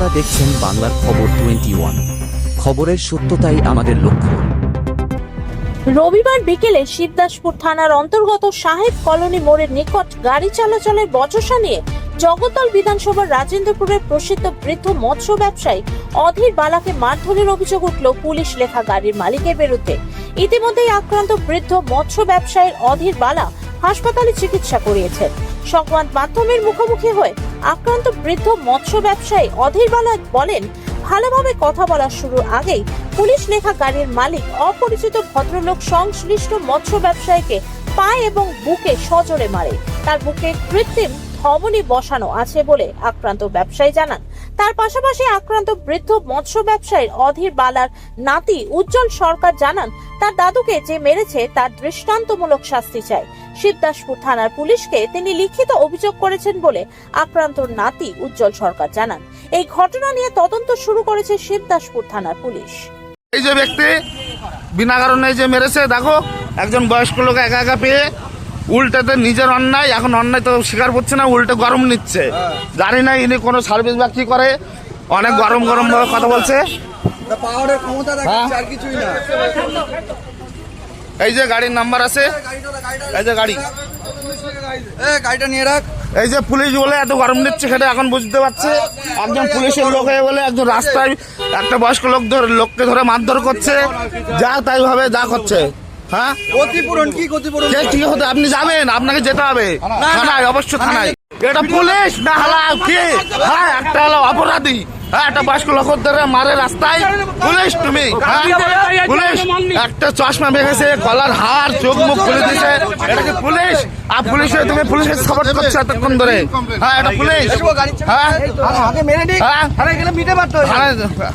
আপনারা দেখছেন বাংলার খবর 21। খবরের সত্যতাই আমাদের লক্ষ্য। রবিবার বিকেলে শিবদাসপুর থানার অন্তর্গত সাহেব কলোনি মোড়ের নিকট গাড়ি চলাচলের বচসা নিয়ে জগদ্দল বিধানসভার রাজেন্দ্রপুরের প্রসিদ্ধ বৃদ্ধ মৎস্য ব্যবসায়ী অধীর বালাকে মারধরের অভিযোগ উঠল পুলিশ লেখা গাড়ির মালিকের বিরুদ্ধে। ইতিমধ্যেই আক্রান্ত বৃদ্ধ মৎস্য ব্যবসায়ীর অধীর বালা হাসপাতালে চিকিৎসা করিয়েছেন। সংবাদ মাধ্যমের মুখোমুখি হয়ে আক্রান্ত বৃদ্ধ মৎস্য ব্যবসায়ী অধীর বালা বলেন, ভালোভাবে কথা বলার শুরুর আগেই পুলিশ লেখা গাড়ির মালিক অপরিচিত ভদ্রলোক সংশ্লিষ্ট মৎস্য ব্যবসায়ীকে পায়ে এবং বুকে সজোরে মারে। তার বুকে কৃত্রিম ধমনী বসানো আছে বলে আক্রান্ত ব্যবসায়ী জানান। তার পাশাপাশি আক্রান্ত বৃদ্ধ মৎস্য ব্যবসায়ীর অধীর বালার নাতি উজ্জ্বল সরকার জানান, তার দাদুকে যে মেরেছে তার দৃষ্টান্তমূলক শাস্তি চাই। শিবদাসপুর থানার পুলিশকে তিনি লিখিত অভিযোগ করেছেন বলে আক্রান্ত নাতি উজ্জ্বল সরকার জানান। এই ঘটনা নিয়ে তদন্ত শুরু করেছে শিবদাসপুর থানার পুলিশ। এই যে ব্যক্তি বিনা কারণে যে মেরেছে, দেখো একজন বয়স্ক লোক একা একা পেয়ে উল্টাতে নিজের অন্যায়, এখন অন্যায় তো স্বীকার করছে না, উল্টে গরম নিচ্ছে। জানি না ইনি কোনো সার্ভিস বা কি করে, অনেক গরম গরম ভাবে কথা বলছে। এই যে গাড়ির নাম্বার আছে, এই যে গাড়িটা নিয়ে রাখ। এই যে পুলিশ বলে এত গরম দিচ্ছে, সেটা এখন বুঝতে পারছে। একজন পুলিশের লোক হয়ে বলে একজন রাস্তায় একটা বয়স্ক লোককে ধরে মারধর করছে, যা তাই ভাবে যা করছে। হ্যাঁ, ক্ষতিপূরণ কি হতে আপনি যাবেন, আপনাকে যেতে হবে থানায়, অবশ্য থানায়। এটা পুলিশ না হলা কি? হ্যাঁ, একটা হলো অপরাধী। হ্যাঁ, একটা বয়স্ক লোক ধরে মারে রাস্তায়, পুলিশ তুমি? হ্যাঁ, পুলিশ একটা চশমা ভেঙেছে, গলার হাড়, চোখ মুখ খুলে দিছে, এটা কি পুলিশ? আর পুলিশে তুমি পুলিশের সাপোর্ট করছো এতক্ষণ ধরে। হ্যাঁ, এটা পুলিশ। হ্যাঁ,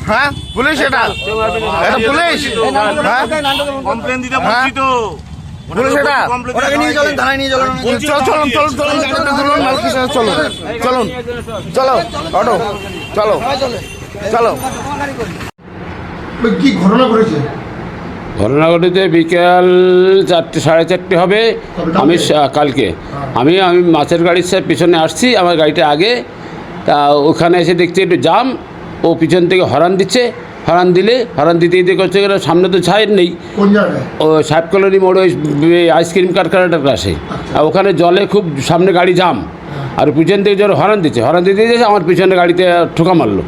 হ্যাঁ, পুলিশ, এটা পুলিশ। কমপ্লেন দিতে বলছি তো পুলিশ এটা। চলুন চলো অটো, চলো চলো। কি ঘটনা ঘটেছে? ঘটনা ঘটেছে বিকেল 4টে, 4:30 হবে। আমি কালকে আমি মাছের গাড়ির সাথে পিছনে আসছি, আমার গাড়িটা আগে। তা ওখানে এসে দেখছি একটু জাম, ও পিছন থেকে হর্ন দিচ্ছে। হর্ন দিতে দিতে করছে, সামনে তো ছাই নেই। ও সাহেব কলোনি মোড়, ওই আইসক্রিম কারখানাটার কাছে। আর ওখানে জলে খুব সামনে গাড়ি জাম, আর পিছন থেকে জোরে হর্ন দিতে আমার পিছনে গাড়িতে ঠোকা মারলো।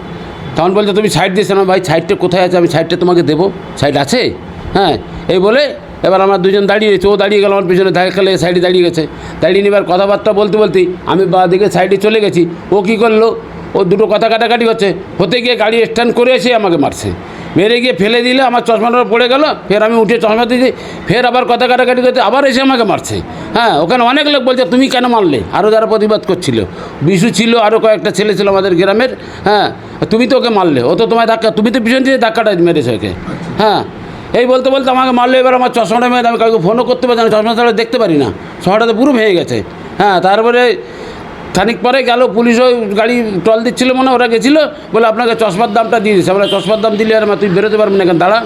তখন বলছে তুমি সাইড দিয়েছো না? ভাই সাইডটা কোথায় আছে? আমি সাইডটা তোমাকে দেবো, সাইড আছে। হ্যাঁ, এই বলে এবার আমরা দুজন দাঁড়িয়েছি, ও দাঁড়িয়ে গেল, আমার পিছনে ধাক্কা খেলে সাইডে দাঁড়িয়ে গেছে। দাঁড়িয়ে নিবার কথাবার্তা বলতে আমি বাঁ দিকে সাইডে চলে গেছি। ও কী করলো, ও দুটো কথা কাটাকাটি হচ্ছে, হতে গিয়ে গাড়ি স্ট্যান্ড করে এসে আমাকে মারছে। মেরে গিয়ে ফেলে দিলে আমার চশমাটা পড়ে গেল। ফের আমি উঠে চশমা দিয়েছি, ফের আবার কথা কাটাকাটি করতে আবার এসে আমাকে মারছে। হ্যাঁ, ওখানে অনেক লোক বলছে তুমি কেন মারলে? আরও যারা প্রতিবাদ করছিল, বিশু ছিল, আরও কয়েকটা ছেলে ছিল আমাদের গ্রামের। হ্যাঁ, তুমি তো ওকে মারলে, ও তো তোমায় ধাক্কা, তুমি তো পিছন দিয়ে ধাক্কাটা মেরেছো ওকে। হ্যাঁ, এই বলতে আমাকে মারলো। এবার আমার চশমাটা মেরে আমি কাউকে ফোনও করতে পারছি না, চশমা ছাড়া দেখতে পারি না, চশমাটা তো পুরো ভেঙে গেছে। হ্যাঁ, তারপরে খানিক পরে গেল পুলিশও গাড়ি টল দিচ্ছিলো, মনে ওরা গেছিলো, বলে আপনাকে চশমার দামটা দিয়ে দিচ্ছে। আমরা চশমার দাম দিলে আর তুই বেরোতে পারবি না, এখানে দাঁড়া।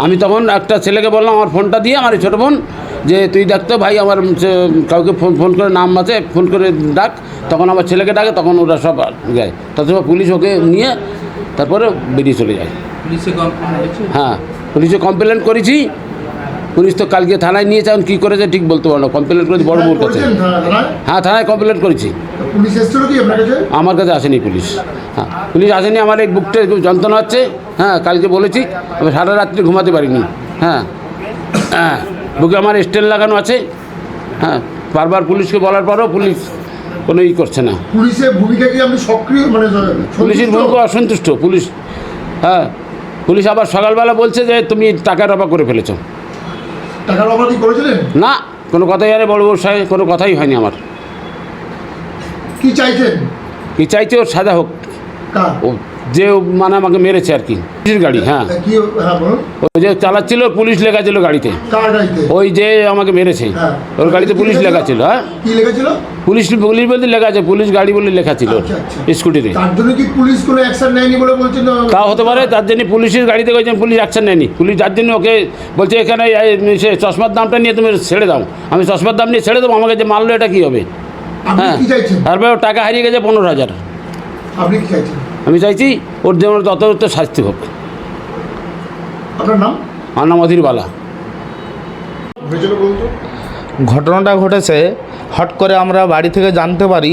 আমি তখন একটা ছেলেকে বললাম আমার ফোনটা দিয়ে, আমার ছোটো বোন, যে তুই ডাকতো ভাই, আমার কাউকে ফোন করে নাম আছে, ফোন করে ডাক। তখন আমার ছেলেকে ডাকে, তখন ওরা সব যায়। তাছাড়া পুলিশ ওকে নিয়ে তারপরে বেরিয়ে চলে যায়। হ্যাঁ, পুলিশে কমপ্লেন করেছি। পুলিশ তো কালকে থানায় নিয়েছে, এখন কী করেছে ঠিক বলতে পারো না। কমপ্লেন করেছি বড় বোর কাছে। হ্যাঁ, থানায় কমপ্লেন করেছি। আমার কাছে আসেনি পুলিশ। হ্যাঁ, পুলিশ আসেনি। আমার এই বুকটা খুব যন্ত্রণা হচ্ছে। হ্যাঁ, কালকে বলেছি, আমি সারা রাত্রি ঘুমাতে পারিনি। হ্যাঁ, বুকে আমার স্টেন লাগানো আছে। হ্যাঁ, বারবার পুলিশকে বলার পরও পুলিশ কোনো করছে না। পুলিশের ভূমিকা কি আপনি সক্রিয়, মানে পুলিশের ভূমিকা অসন্তুষ্ট পুলিশ। হ্যাঁ, পুলিশ আবার সকালবেলা বলছে যে তুমি টাকা রফা করে ফেলেছো। টাকার অপরাধী করেছিলেন? না, কোনো কথাই আরে বড় সাহেব, কোনো কথাই হয়নি আমার। কি চাইছেন? কি চাইছে, ওর সাজা হোক। ও যে মানে আমাকে মেরেছে আর কি, পুলিশের গাড়ি। হ্যাঁ, ওই যে চালাচ্ছিল, পুলিশ লেখা ছিল গাড়িতে। ওই যে আমাকে মেরেছে, ওর গাড়িতে পুলিশ লেখা ছিল। হ্যাঁ, কি লেখা ছিল? পুলিশ বলতে লেখা আছে, পুলিশ গাড়ি বলে লেখা ছিল স্কুটিতে। তার জন্য কি পুলিশ কোনো অ্যাকশন নেয়নি বলে বলছেন? তা হতে পারে, তার জন্য পুলিশের গাড়িতে গেছেন, পুলিশ অ্যাকশন নেয়নি। পুলিশ যার জন্য ওকে বলছে এখানে সে চশমার দামটা নিয়ে তুমি ছেড়ে দাও। আমি চশমার দাম নিয়ে ছেড়ে দেবো, আমাকে যে মারলো এটা কী হবে? হ্যাঁ, তারপরে টাকা হারিয়ে গেছে 15,000। আপনি কি চাইছেন? আমি চাইছি ওর যেমন যত শাস্তি হোক। আপনার নাম? আমার নাম অধীর বালা। হয়েছিল বলুন তো? ঘটনাটা ঘটেছে হট করে আমরা বাড়ি থেকে জানতে পারি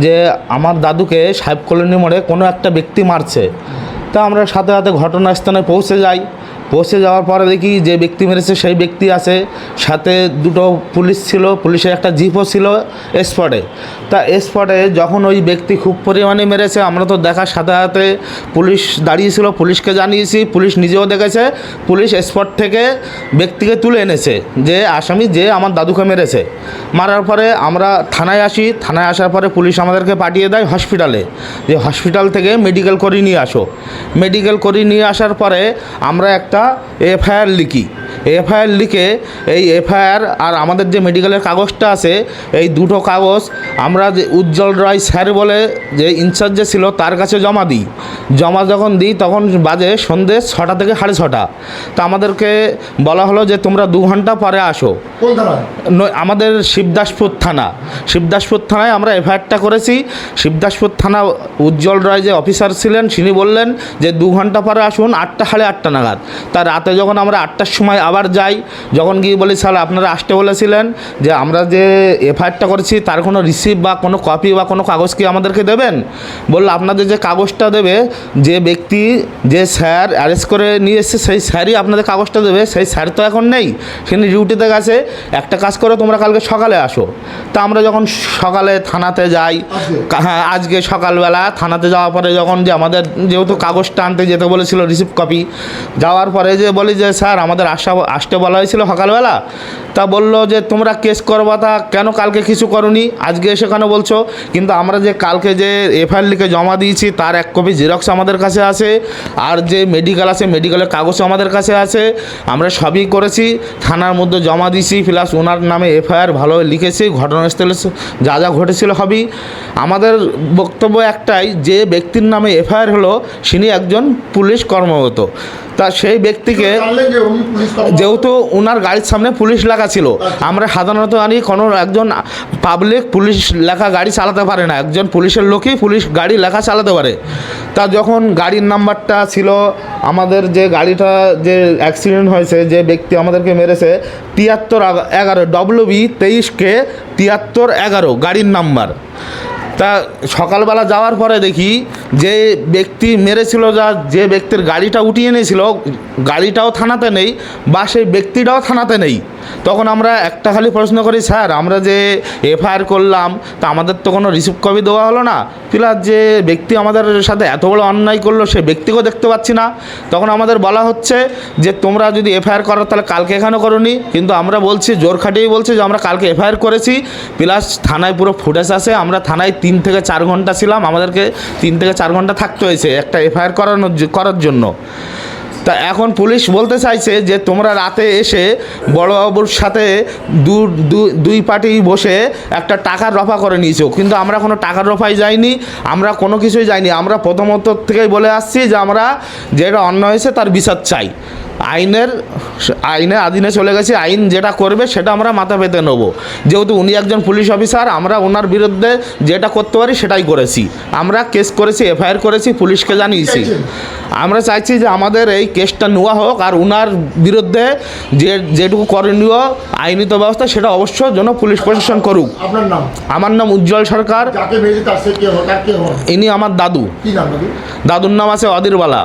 যে আমার দাদুকে সাহেব কলোনি মোড়ে কোনো একটা ব্যক্তি মারছে। তা আমরা সাথে সাথে ঘটনাস্থানে পৌঁছে যাই। পৌঁছে যাওয়ার পরে দেখি যে ব্যক্তি মেরেছে সেই ব্যক্তি আছে, সাথে দুটো পুলিশ ছিল, পুলিশের একটা জিপও ছিল স্পটে। তা স্পটে যখন ওই ব্যক্তি খুব পরিমাণে মেরেছে, আমরা তো দেখার সাথে সাথে পুলিশ দাঁড়িয়েছিল, পুলিশকে জানিয়েছি, পুলিশ নিজেও দেখেছে। পুলিশ স্পট থেকে ব্যক্তিকে তুলে এনেছে যে আসামি যে আমার দাদুকে মেরেছে। মারার পরে আমরা থানায় আসি। থানায় আসার পরে পুলিশ আমাদেরকে পাঠিয়ে দেয় হসপিটালে, যে হসপিটাল থেকে মেডিকেল করে নিয়ে আসো। মেডিকেল করে নিয়ে আসার পরে আমরা একটা এফআইআর লিখি। এফআইআর লিখে এই এফআইআর আর আমাদের যে মেডিকেলের কাগজটা আছে, এই দুটো কাগজ আমরা যে উজ্জ্বল রায় স্যার বলে যে ইনচার্জ যে ছিল তার কাছে জমা দিই। জমা যখন দিই তখন বাজে সন্ধ্যে 6টা থেকে 6:30। তা আমাদেরকে বলা হলো যে তোমরা 2 ঘন্টা পরে আসো। কোন থানায়? আমাদের শিবদাসপুর থানা। শিবদাসপুর থানায় আমরা এফআইআরটা করেছি। শিবদাসপুর থানা উজ্জ্বল রায় যে অফিসার ছিলেন তিনি বললেন যে 2 ঘন্টা পরে আসুন, 8টা সাড়ে 8টা নাগাদ। তার রাতে যখন আমরা 8টার সময় আবার যাই, যখন গিয়ে বলি স্যার আপনারা আসতে বলেছিলেন যে আমরা যে এফআইআরটা করেছি তার কোনো রিসিপ্ট বা কোনো কপি বা কোনো কাগজ কি আমাদেরকে দেবেন? বললো আপনাদের যে কাগজটা দেবে, যে ব্যক্তি যে স্যার অ্যারেস্ট করে নিয়ে এসছে সেই স্যারই আপনাদের কাগজটা দেবে। সেই স্যার তো এখন নেই, তিনি ডিউটিতে গেছে। একটা কাজ করে তোমরা কালকে সকালে আসো। তা আমরা যখন সকালে থানাতে যাই, হ্যাঁ আজকে সকালবেলা থানাতে যাওয়ার পরে যখন যে আমাদের যেহেতু কাগজটা আনতে যেতে বলেছিল রিসিপ্ট কপি, যাওয়ার পরে যে বলি যে স্যার আমাদের আসতে বলা হয়েছিল সকালবেলা। তা বললো যে তোমরা কেস করবা, তা কেন কালকে কিছু করনি, আজকে এসে কেন বলছো? কিন্তু আমরা যে কালকে যে এফআইআর লিখে জমা দিয়েছি তার 1 কপি জেরক্স আমাদের কাছে আছে, আর যে মেডিকেল আছে মেডিকেলের কাগজও আমাদের কাছে আছে। আমরা সবই করেছি, থানার মধ্যে জমা দিয়েছি, প্লাস ওনার নামে এফআইআর ভালোভাবে লিখেছি, ঘটনাস্থলে যা যা ঘটেছিল সবই। আমাদের বক্তব্য একটাই, যে ব্যক্তির নামে এফআইআর হলো তিনি একজন পুলিশ কর্মরত। তা সেই ব্যক্তিকে জানলেন যে উনি পুলিশ কর্মকর্তা? যেহেতু ওনার গাড়ির সামনে পুলিশ লেখা ছিল, আমরা সাধারণত জানি কোনো একজন পাবলিক পুলিশ লেখা গাড়ি চালাতে পারে না, একজন পুলিশের লোকই পুলিশ গাড়ি লেখা চালাতে পারে। তা যখন গাড়ির নাম্বারটা ছিল আমাদের যে গাড়িটা যে অ্যাক্সিডেন্ট হয়েছে, যে ব্যক্তি আমাদেরকে মেরেছে 7311 WB 23K 7311 গাড়ির নাম্বার। তা সকালবেলা যাওয়ার পরে দেখি যে ব্যক্তি মেরেছিল, যে ব্যক্তির গাড়িটা উঠিয়ে এনেছিল গাড়িটাও থানাতে নেই, বা সেই ব্যক্তিটাও থানাতে নেই। তখন আমরা একটা খালি প্রশ্ন করি, স্যার আমরা যে এফআইআর করলাম তা আমাদের তো কোনো রিসিপ্ট কপি দেওয়া হলো না, প্লাস যে ব্যক্তি আমাদের সাথে এত বড় অন্যায় করলো সে ব্যক্তিকেও দেখতে পাচ্ছি না। তখন আমাদের বলা হচ্ছে যে তোমরা যদি এফআইআর করো তাহলে কালকে এখানে করোনি। কিন্তু আমরা বলছি, জোর খাটিয়েই বলছি যে আমরা কালকে এফআইআর করেছি, প্লাস থানায় পুরো ফুটেজ আছে। আমরা থানায় 3 থেকে 4 ঘন্টা ছিলাম, আমাদেরকে 3 থেকে 4 ঘন্টা থাকতে হয়েছে একটা এফআইআর করার জন্য। তা এখন পুলিশ বলতে চাইছে যে তোমরা রাতে এসে বড়বাবুর সাথে দুই পার্টি বসে একটা টাকার রফা করে নিয়েছো, কিন্তু আমরা কোনো টাকার রফাই যাইনি, আমরা কোনো কিছুই যাইনি। আমরা প্রথমত থেকেই বলে আসছি যে আমরা যেটা অন্যায় হয়েছে তার বিচার চাই। আইনের আধীনে চলে গেছি, আইন যেটা করবে সেটা আমরা মাথা পেতে নেব। যেহেতু উনি একজন পুলিশ অফিসার, আমরা ওনার বিরুদ্ধে যেটা করতে পারি সেটাই করেছি। আমরা কেস করেছি, এফআইআর করেছি, পুলিশকে জানিয়েছি। আমরা চাইছি যে আমাদের এই কেসটা নেওয়া হোক, আর ওনার বিরুদ্ধে যেটুকু করণীয় আইনিত ব্যবস্থা সেটা অবশ্যই যেন পুলিশ প্রশাসন করুক। আপনার নাম? আমার নাম উজ্জ্বল সরকার। যাকে মেরেছে তার সে কে হন? ইনি আমার দাদু। কি নাম দাদু? দাদুর নাম আছে অধীর বালা।